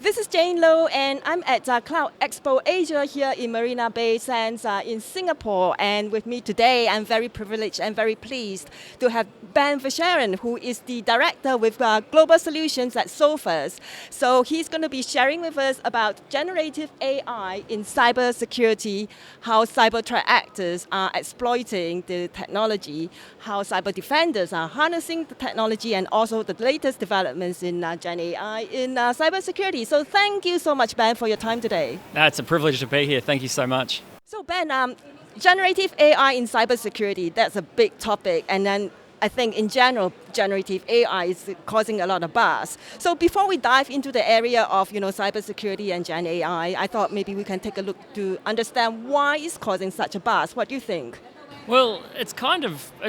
This is Jane Low, and I'm at Cloud Expo Asia here in Marina Bay Sands in Singapore. And with me today, I'm very privileged and very pleased to have Ben Verschaeren, who is the director with Global Solutions at Sophos. So he's going to be sharing with us about generative AI in cybersecurity, how cyber threat actors are exploiting the technology, how cyber defenders are harnessing the technology, and also the latest developments in Gen AI in cybersecurity. So thank you so much, Ben, for your time today. It's a privilege to be here. Thank you so much. So Ben, generative AI in cybersecurity, that's a big topic. And then I think in general, generative AI is causing a lot of buzz. So before we dive into the area of cybersecurity and Gen AI, I thought maybe we can take a look to understand why it's causing such a buzz. What do you think? Well, it's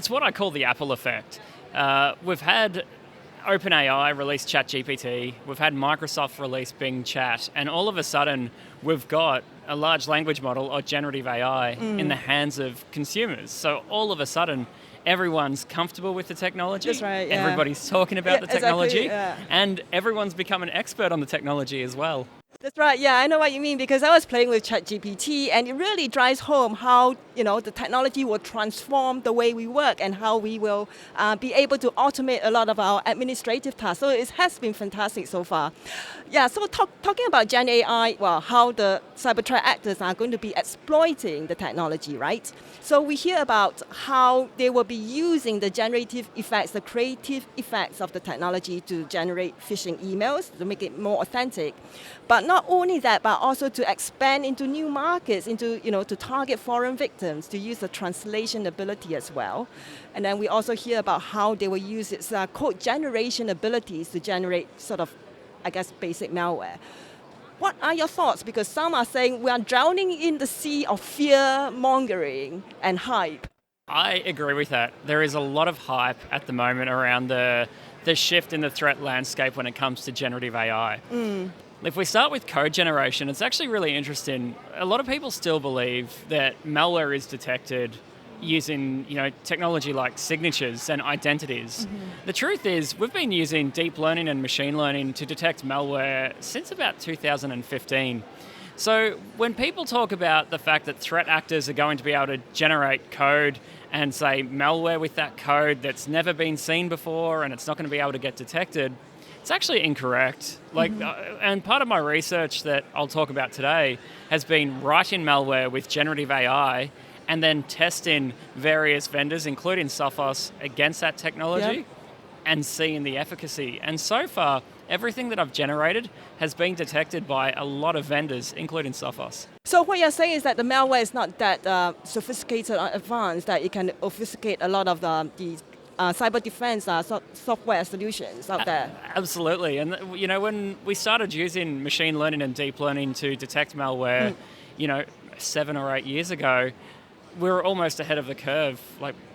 what I call the Apple effect. We've had OpenAI release ChatGPT, we've had Microsoft release Bing Chat, and all of a sudden we've got a large language model or generative AI in the hands of consumers. So all of a sudden, everyone's comfortable with the technology. That's right, yeah. Everybody's talking about the technology, exactly, yeah. And everyone's become an expert on the technology as well. That's right. Yeah, I know what you mean, because I was playing with ChatGPT, and it really drives home how the technology will transform the way we work and how we will be able to automate a lot of our administrative tasks. So it has been fantastic so far. Yeah. So talking about Gen AI, well, how the cyber threat actors are going to be exploiting the technology, right? So we hear about how they will be using the generative effects, the creative effects of the technology to generate phishing emails to make it more authentic. But not only that, but also to expand into new markets, to target foreign victims, to use the translation ability as well. And then we also hear about how they will use its code generation abilities to generate sort of, I guess, basic malware. What are your thoughts? Because some are saying we are drowning in the sea of fear mongering and hype. I agree with that. There is a lot of hype at the moment around the shift in the threat landscape when it comes to generative AI. If we start with code generation, it's actually really interesting. A lot of people still believe that malware is detected using technology like signatures and identities. The truth is, we've been using deep learning and machine learning to detect malware since about 2015. So when people talk about the fact that threat actors are going to be able to generate code and say malware with that code that's never been seen before and it's not going to be able to get detected, it's actually incorrect. And part of my research that I'll talk about today has been writing malware with generative AI and then testing various vendors, including Sophos, against that technology and seeing the efficacy. And so far, everything that I've generated has been detected by a lot of vendors, including Sophos. So what you're saying is that the malware is not that sophisticated or advanced, that it can obfuscate a lot of the cyber defense software solutions out there. Absolutely. And when we started using machine learning and deep learning to detect malware, 7 or 8 years ago, we were almost ahead of the curve.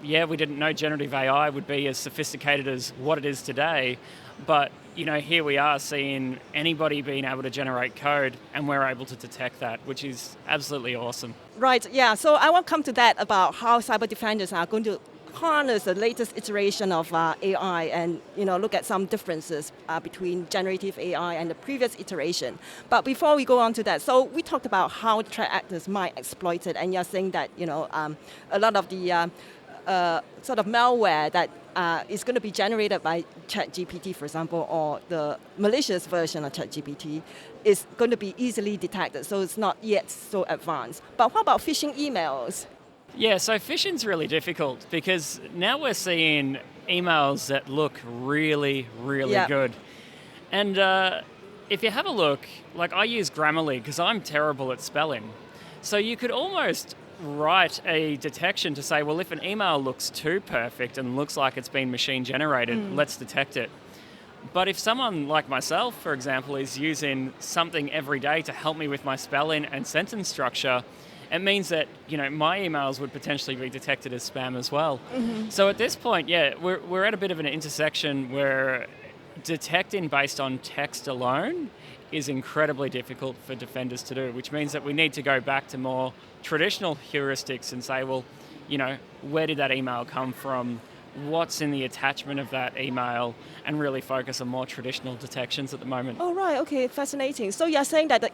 We didn't know generative AI would be as sophisticated as what it is today, but here we are seeing anybody being able to generate code, and we're able to detect that, which is absolutely awesome. Right. Yeah. So I will come to that about how cyber defenders are going to harness the latest iteration of AI and look at some differences between generative AI and the previous iteration. But before we go on to that, so we talked about how threat actors might exploit it, and you're saying that a lot of the sort of malware that is going to be generated by ChatGPT, for example, or the malicious version of ChatGPT is going to be easily detected, so it's not yet so advanced. But what about phishing emails? Yeah, so phishing's really difficult because now we're seeing emails that look really, really good. And if you have a look, I use Grammarly because I'm terrible at spelling. So you could almost write a detection to say, well, if an email looks too perfect and looks like it's been machine generated, let's detect it. But if someone like myself, for example, is using something every day to help me with my spelling and sentence structure, it means that my emails would potentially be detected as spam as well. So at this point, we're at a bit of an intersection where detecting based on text alone is incredibly difficult for defenders to do, which means that we need to go back to more traditional heuristics and say, well, where did that email come from? what's in the attachment of that email and really focus on more traditional detections at the moment. Oh, right. Okay, fascinating. So you're saying that the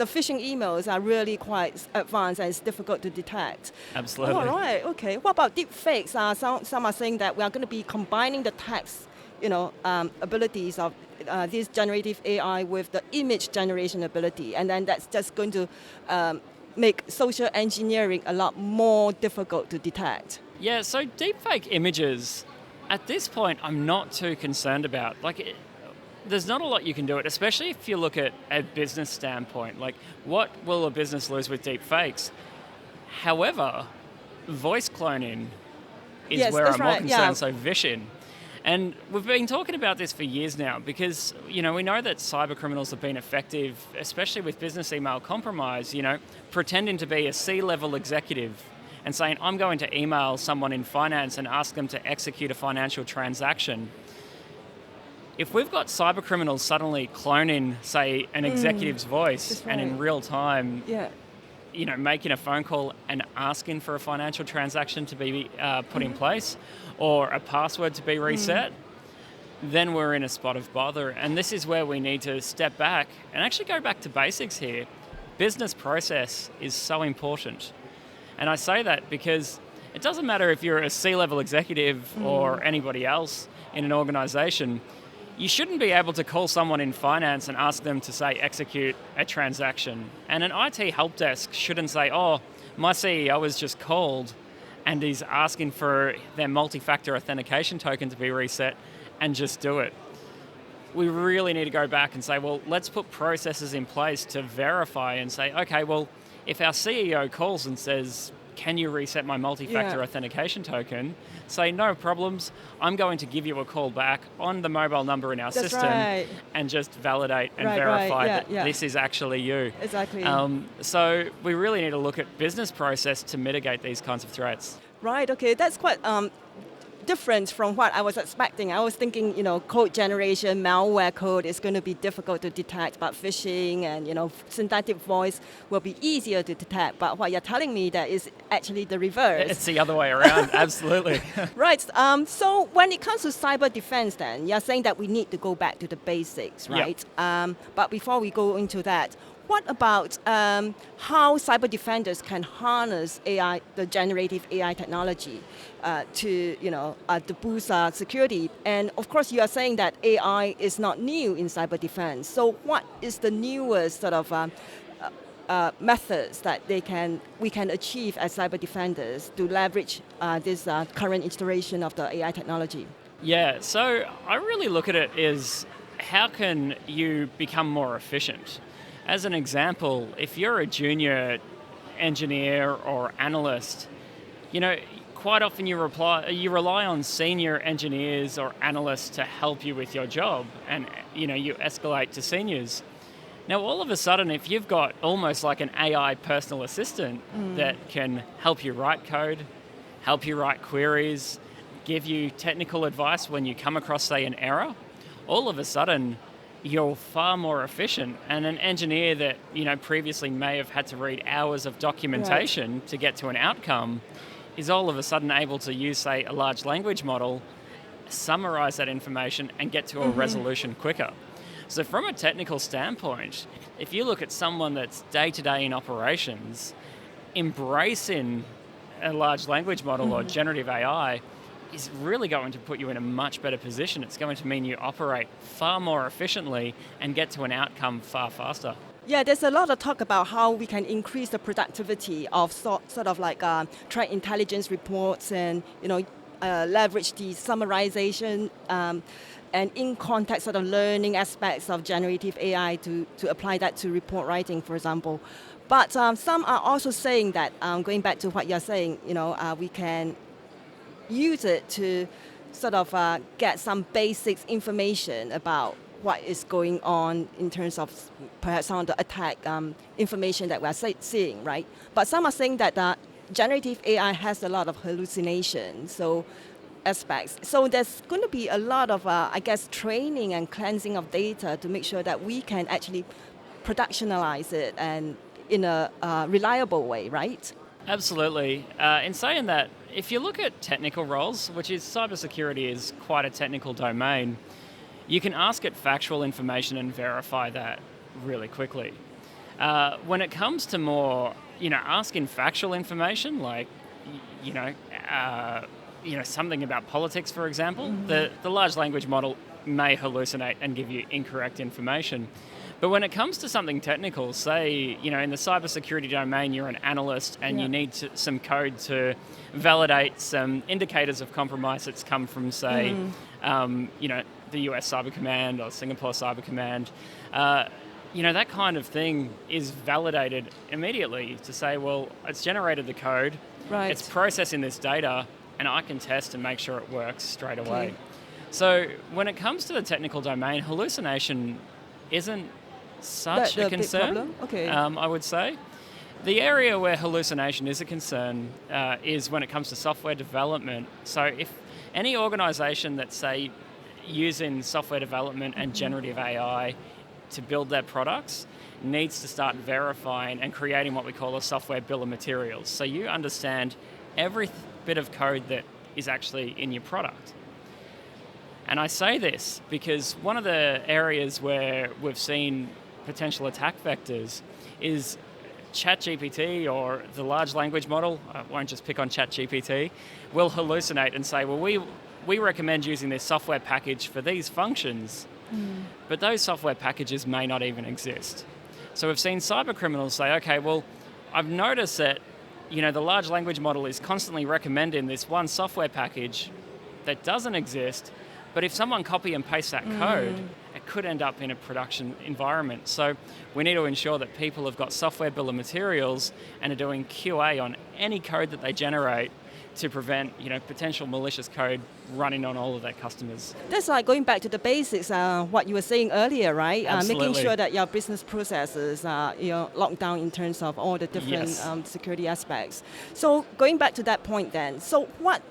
phishing emails are really quite advanced and it's difficult to detect. Absolutely. All right. Okay. What about deep fakes? Some are saying that we are going to be combining the text, abilities of this generative AI with the image generation ability, and then that's just going to make social engineering a lot more difficult to detect. Yeah, so deepfake images, at this point, I'm not too concerned about. There's not a lot you can do it, especially if you look at a business standpoint. Like, what will a business lose with deepfakes? However, voice cloning is Yes, where that's I'm more right, concerned, yeah. so phishing. And we've been talking about this for years now because, we know that cyber criminals have been effective, especially with business email compromise, pretending to be a C-level executive and saying, I'm going to email someone in finance and ask them to execute a financial transaction. If we've got cyber criminals suddenly cloning, say, an executive's voice right. and in real time, Yeah. making a phone call and asking for a financial transaction to be put in place or a password to be reset, then we're in a spot of bother. And this is where we need to step back and actually go back to basics here. Business process is so important. And I say that because it doesn't matter if you're a C-level executive or anybody else in an organization, you shouldn't be able to call someone in finance and ask them to, say, execute a transaction. And an IT help desk shouldn't say, oh, my CEO was just called and he's asking for their multi-factor authentication token to be reset and just do it. We really need to go back and say, well, let's put processes in place to verify and say, okay, well, if our CEO calls and says, can you reset my multi-factor authentication token? Say, no problems. I'm going to give you a call back on the mobile number in our That's system right. and just validate and Right, verify right. that this is actually you. Exactly. So we really need to look at business process to mitigate these kinds of threats. Right, okay, that's quite different from what I was expecting. I was thinking, code generation, malware code is going to be difficult to detect, but phishing and, synthetic voice will be easier to detect. But what you're telling me that is actually the reverse. It's the other way around, absolutely. Right, so when it comes to cyber defense then, you're saying that we need to go back to the basics, right? Yep. But before we go into that, what about how cyber defenders can harness AI, the generative AI technology, to boost security? And of course, you are saying that AI is not new in cyber defense. So, what is the newest sort of methods that we can achieve as cyber defenders to leverage this current iteration of the AI technology? Yeah, so I really look at it as how can you become more efficient? As an example, if you're a junior engineer or analyst, quite often you rely on senior engineers or analysts to help you with your job, and you escalate to seniors. Now, all of a sudden, if you've got almost like an AI personal assistant that can help you write code, help you write queries, give you technical advice when you come across, say, an error, all of a sudden, you're far more efficient. And an engineer that previously may have had to read hours of documentation to get to an outcome is all of a sudden able to use, say, a large language model, summarize that information and get to a resolution quicker. So from a technical standpoint, if you look at someone that's day-to-day in operations, embracing a large language model or generative AI is really going to put you in a much better position. It's going to mean you operate far more efficiently and get to an outcome far faster. Yeah, there's a lot of talk about how we can increase the productivity of sort of like threat intelligence reports and leverage the summarization and in context sort of learning aspects of generative AI to apply that to report writing, for example. But some are also saying that, going back to what you're saying, we can use it to sort of get some basic information about what is going on in terms of perhaps some of the attack information that we're seeing, right? But some are saying that generative AI has a lot of hallucinations, aspects. So there's going to be a lot of, training and cleansing of data to make sure that we can actually productionalize it and in a reliable way, right? Absolutely. In saying that, if you look at technical roles, which is cybersecurity is quite a technical domain, you can ask it factual information and verify that really quickly. When it comes to more, asking factual information, like, something about politics, for example, the large language model may hallucinate and give you incorrect information. But when it comes to something technical, say, in the cybersecurity domain, you're an analyst and you need some code to validate some indicators of compromise that's come from, say, the US Cyber Command or Singapore Cyber Command. That kind of thing is validated immediately to say, well, it's generated the code, it's processing this data, and I can test and make sure it works straight away. So when it comes to the technical domain, hallucination isn't such a concern, I would say. The area where hallucination is a concern is when it comes to software development. So if any organisation that's, say, using software development and generative AI to build their products needs to start verifying and creating what we call a software bill of materials. So you understand every bit of code that is actually in your product. And I say this because one of the areas where we've seen potential attack vectors is ChatGPT or the large language model, I won't just pick on ChatGPT, will hallucinate and say, well, we recommend using this software package for these functions, but those software packages may not even exist. So we've seen cyber criminals say, okay, well, I've noticed that the large language model is constantly recommending this one software package that doesn't exist, but if someone copy and paste that code, it could end up in a production environment. So we need to ensure that people have got software bill of materials and are doing QA on any code that they generate to prevent, potential malicious code running on all of their customers. That's like going back to the basics, what you were saying earlier, right? Absolutely. Making sure that your business processes are locked down in terms of all the different security aspects. So going back to that point then, so what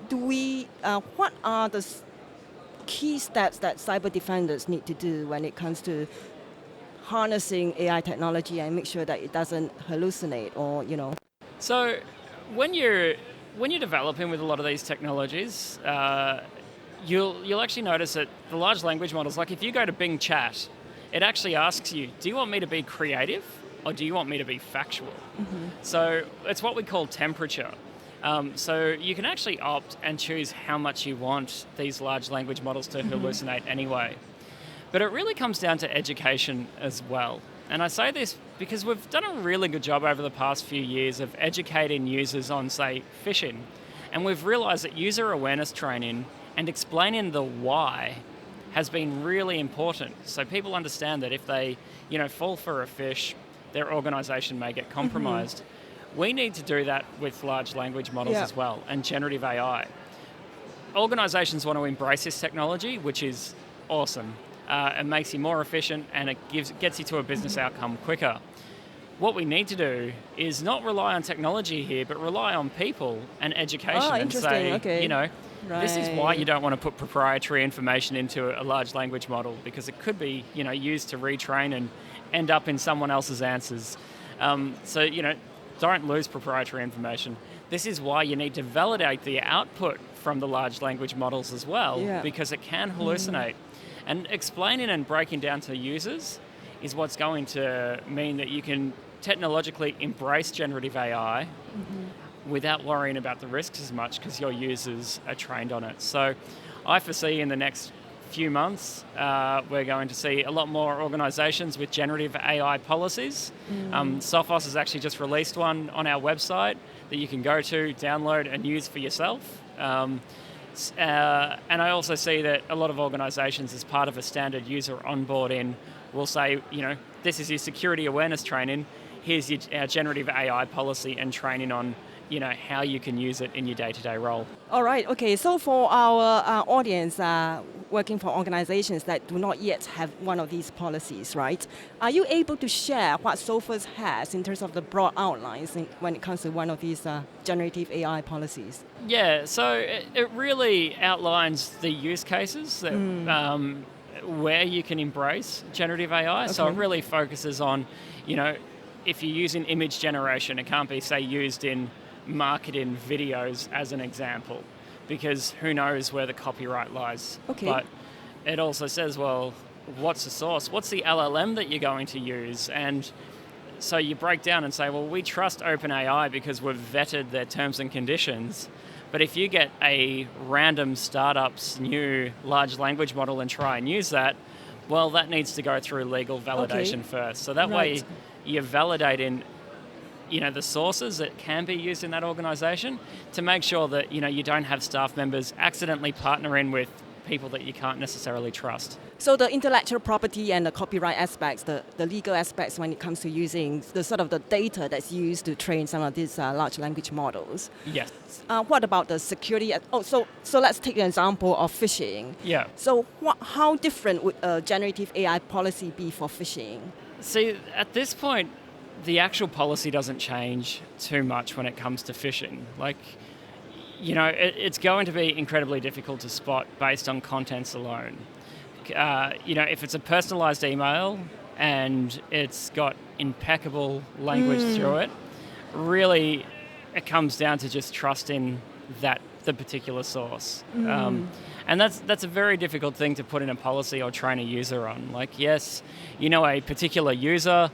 are the key steps that cyber defenders need to do when it comes to harnessing AI technology and make sure that it doesn't hallucinate or, So when you're developing with a lot of these technologies, you'll actually notice that the large language models, like if you go to Bing Chat, it actually asks you, do you want me to be creative or do you want me to be factual? So it's what we call temperature. So you can actually opt and choose how much you want these large language models to hallucinate anyway. But it really comes down to education as well. And I say this because we've done a really good job over the past few years of educating users on, say, phishing. And we've realised that user awareness training and explaining the why has been really important. So people understand that if they, fall for a phish, their organisation may get compromised. We need to do that with large language models as well and generative AI. Organisations want to embrace this technology, which is awesome. It makes you more efficient and it gets you to a business outcome quicker. What we need to do is not rely on technology here, but rely on people and education and say, this is why you don't want to put proprietary information into a large language model because it could be, used to retrain and end up in someone else's answers. Don't lose proprietary information. This is why you need to validate the output from the large language models as well, because it can hallucinate. And explaining and breaking down to users is what's going to mean that you can technologically embrace generative AI without worrying about the risks as much because your users are trained on it. So I foresee in the next few months, we're going to see a lot more organisations with generative AI policies. Sophos has actually just released one on our website that you can go to, download and use for yourself. And I also see that a lot of organisations, as part of a standard user onboarding, will say, this is your security awareness training, here's our generative AI policy and training on how you can use it in your day-to-day role. All right, okay, so for our audience working for organizations that do not yet have one of these policies, right? Are you able to share what Sophos has in terms of the broad outlines when it comes to one of these generative AI policies? Yeah, so it really outlines the use cases that, where you can embrace generative AI. Okay. So it really focuses on, if you're using image generation, it can't be, say, used in marketing videos as an example, because who knows where the copyright lies. Okay. But it also says, well, what's the source? What's the LLM that you're going to use? And so you break down and say, well, we trust OpenAI because we've vetted their terms and conditions. But if you get a random startup's new large language model and try and use that, well, that needs to go through legal validation first. So that way you're validating, the sources that can be used in that organization to make sure that, you don't have staff members accidentally partnering with people that you can't necessarily trust. So the intellectual property and the copyright aspects, the legal aspects when it comes to using the sort of the data that's used to train some of these large language models. Yes. What about the security? So let's take an example of phishing. Yeah. So how different would a generative AI policy be for phishing? See, at this point, the actual policy doesn't change too much when it comes to phishing. It's going to be incredibly difficult to spot based on contents alone. If it's a personalized email and it's got impeccable language through it, really it comes down to just trusting the particular source. And that's a very difficult thing to put in a policy or train a user on. Yes, a particular user,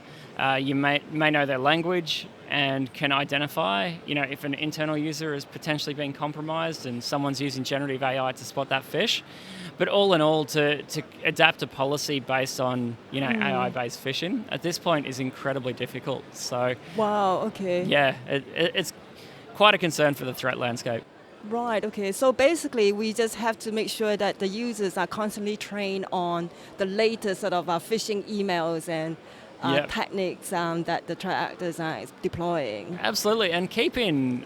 you may know their language and can identify, if an internal user is potentially being compromised and someone's using generative AI to spot that phish. But all in all, to adapt a policy based on, AI-based phishing at this point is incredibly difficult. So, wow, okay. Yeah, it's quite a concern for the threat landscape. Right, okay. So basically, we just have to make sure that the users are constantly trained on the latest sort of phishing emails and techniques that the threat actors are deploying. Absolutely, and keeping,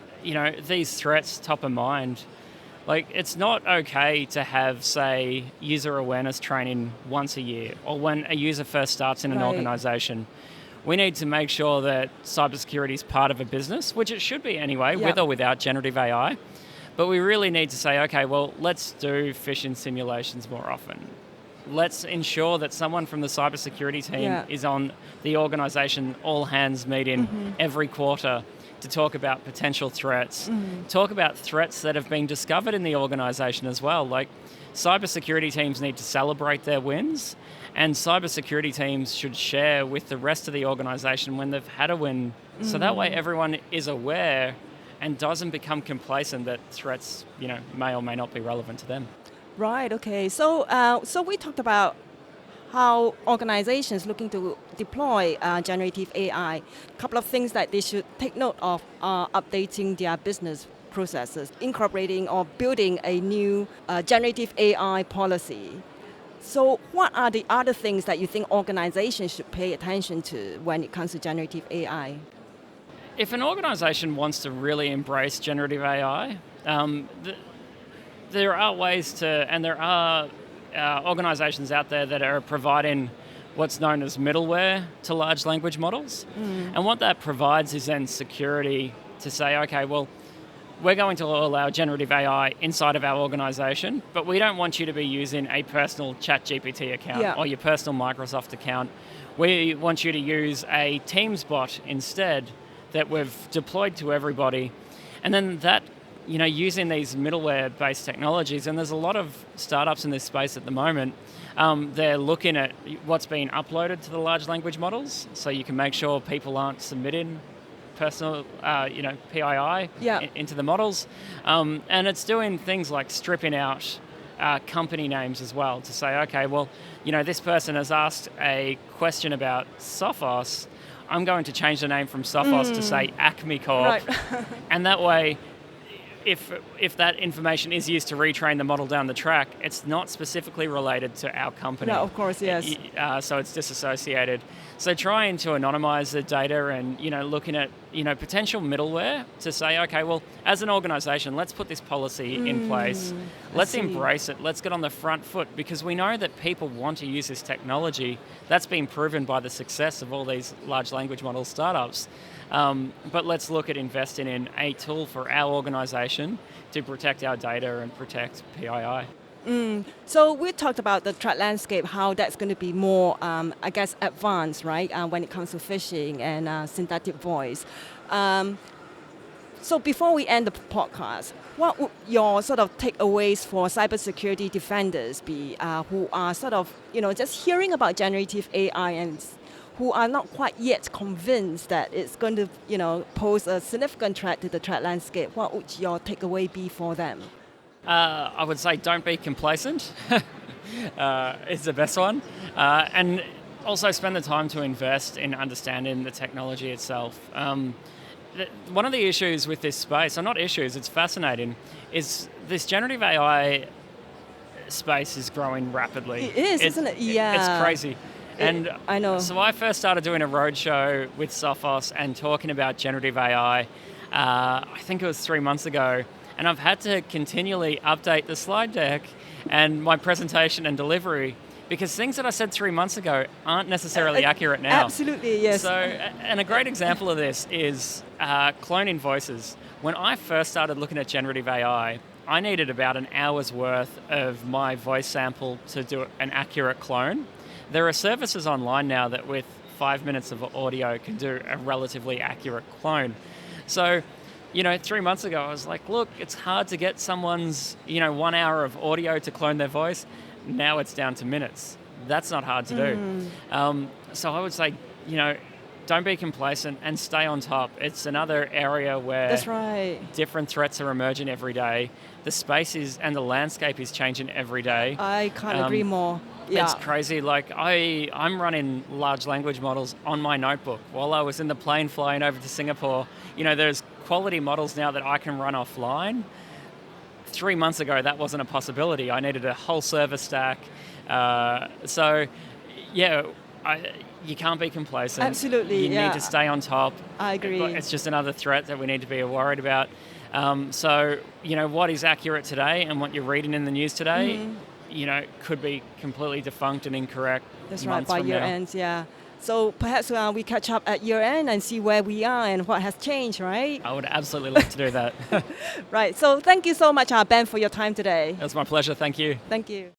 these threats top of mind. It's not okay to have, say, user awareness training once a year or when a user first starts in an organization. We need to make sure that cybersecurity is part of a business, which it should be anyway, with or without generative AI. But we really need to say, okay, well, let's do phishing simulations more often. Let's ensure that someone from the cybersecurity team is on the organization all-hands meeting every quarter to talk about potential threats, talk about threats that have been discovered in the organisation as well. Cybersecurity teams need to celebrate their wins, and cybersecurity teams should share with the rest of the organisation when they've had a win, so that way everyone is aware and doesn't become complacent that threats, may or may not be relevant to them. Right, okay. So we talked about how organizations looking to deploy generative AI, a couple of things that they should take note of are updating their business processes, incorporating or building a new generative AI policy. So what are the other things that you think organizations should pay attention to when it comes to generative AI? If an organization wants to really embrace generative AI, there are ways to, and there are organizations out there that are providing what's known as middleware to large language models. And what that provides is then security to say, okay, well, we're going to allow generative AI inside of our organization, but we don't want you to be using a personal ChatGPT account or your personal Microsoft account. We want you to use a Teams bot instead that we've deployed to everybody. And then that, using these middleware-based technologies, and there's a lot of startups in this space at the moment, they're looking at what's being uploaded to the large language models, so you can make sure people aren't submitting personal, PII into the models. And it's doing things like stripping out company names as well to say, okay, well, this person has asked a question about Sophos. I'm going to change the name from Sophos to say Acme Corp. Right. And that way, if that information is used to retrain the model down the track, it's not specifically related to our company. No, of course, yes. So it's disassociated. So trying to anonymize the data and, looking at, potential middleware to say, okay, well, as an organization, let's put this policy in place. Let's embrace it. Let's get on the front foot because we know that people want to use this technology. That's been proven by the success of all these large language model startups. But let's look at investing in a tool for our organisation to protect our data and protect PII. So we talked about the threat landscape, how that's going to be more, advanced, right, when it comes to phishing and synthetic voice. So before we end the podcast, what would your sort of takeaways for cybersecurity defenders be who are sort of, just hearing about generative AI and who are not quite yet convinced that it's going to, pose a significant threat to the threat landscape? What would your takeaway be for them? I would say don't be complacent. It's the best one. And also spend the time to invest in understanding the technology itself. One of the issues with this space, or not issues, it's fascinating, is this generative AI space is growing rapidly. It is, isn't it? Yeah. It's crazy. And I know. So I first started doing a roadshow with Sophos and talking about generative AI, I think it was 3 months ago, and I've had to continually update the slide deck and my presentation and delivery because things that I said 3 months ago aren't necessarily accurate now. Absolutely, yes. So, and a great example of this is cloning voices. When I first started looking at generative AI, I needed about an hour's worth of my voice sample to do an accurate clone. There are services online now that with 5 minutes of audio can do a relatively accurate clone. So, 3 months ago, I was like, look, it's hard to get someone's, 1 hour of audio to clone their voice. Now it's down to minutes. That's not hard to do. So I would say, don't be complacent and stay on top. It's another area where That's right. different threats are emerging every day. The space and the landscape is changing every day. I can't agree more. Yeah. It's crazy. Like I'm running large language models on my notebook while I was in the plane flying over to Singapore. There's quality models now that I can run offline. 3 months ago, that wasn't a possibility. I needed a whole server stack. You can't be complacent. Absolutely, You need to stay on top. I agree. It's just another threat that we need to be worried about. What is accurate today and what you're reading in the news today, could be completely defunct and incorrect. That's right, by year end, yeah. So perhaps we catch up at year end and see where we are and what has changed, right? I would absolutely love to do that. Right, so thank you so much, Ben, for your time today. It was my pleasure. Thank you. Thank you.